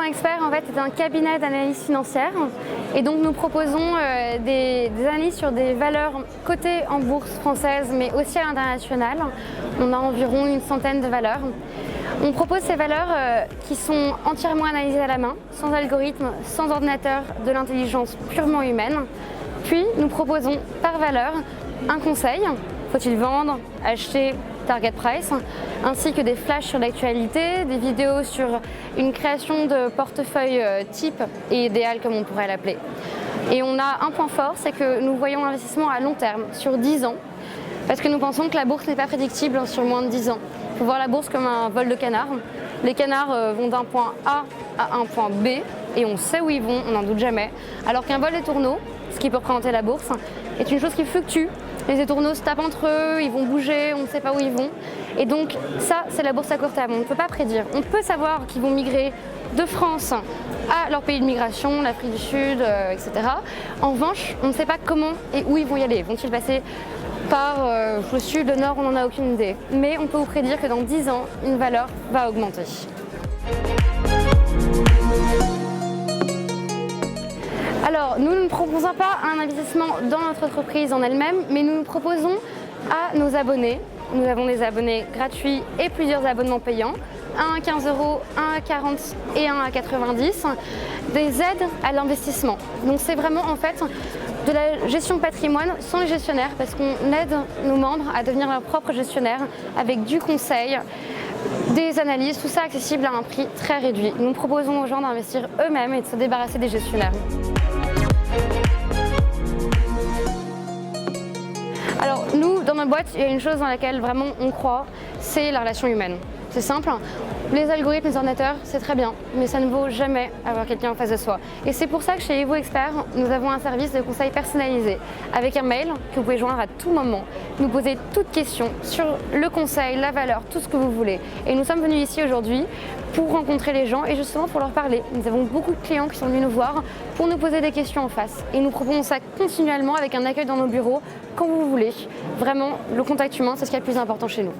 Expert en fait, est un cabinet d'analyse financière et donc nous proposons des analyses sur des valeurs cotées en bourse française mais aussi à l'international. On a environ une centaine de valeurs. On propose ces valeurs qui sont entièrement analysées à la main, sans algorithme, sans ordinateur, de l'intelligence purement humaine. Puis nous proposons par valeur un conseil, faut-il vendre, acheter, target price, ainsi que des flashs sur l'actualité, des vidéos sur une création de portefeuille type et idéal comme on pourrait l'appeler. Et on a un point fort, c'est que nous voyons l'investissement à long terme, sur 10 ans, parce que nous pensons que la bourse n'est pas prédictible sur moins de 10 ans. Il faut voir la bourse comme un vol de canard. Les canards vont d'un point A à un point B et on sait où ils vont, on n'en doute jamais. Alors qu'un vol des tourneaux, ce qui peut représenter la bourse, est une chose qui fluctue. Les étourneaux se tapent entre eux, ils vont bouger, on ne sait pas où ils vont. Et donc ça, c'est la bourse à court terme, on ne peut pas prédire. On peut savoir qu'ils vont migrer de France à leur pays de migration, l'Afrique du Sud, etc. En revanche, on ne sait pas comment et où ils vont y aller. Vont-ils passer par le sud, le nord, on n'en a aucune idée. Mais on peut vous prédire que dans 10 ans, une valeur va augmenter. Alors, nous ne proposons pas un investissement dans notre entreprise en elle-même, mais nous proposons à nos abonnés, nous avons des abonnés gratuits et plusieurs abonnements payants, un à 15 €, un à 40 et un à 90, des aides à l'investissement. Donc c'est vraiment en fait de la gestion de patrimoine sans les gestionnaires, parce qu'on aide nos membres à devenir leurs propres gestionnaires avec du conseil, des analyses, tout ça accessible à un prix très réduit. Nous proposons aux gens d'investir eux-mêmes et de se débarrasser des gestionnaires. Alors nous, dans notre boîte, il y a une chose dans laquelle vraiment on croit, c'est la relation humaine. C'est simple, les algorithmes, les ordinateurs, c'est très bien, mais ça ne vaut jamais avoir quelqu'un en face de soi. Et c'est pour ça que chez Evo Expert, nous avons un service de conseil personnalisé, avec un mail que vous pouvez joindre à tout moment, nous poser toutes questions sur le conseil, la valeur, tout ce que vous voulez. Et nous sommes venus ici aujourd'hui pour rencontrer les gens et justement pour leur parler. Nous avons beaucoup de clients qui sont venus nous voir pour nous poser des questions en face. Et nous proposons ça continuellement avec un accueil dans nos bureaux quand vous voulez. Vraiment, le contact humain, c'est ce qui est le plus important chez nous.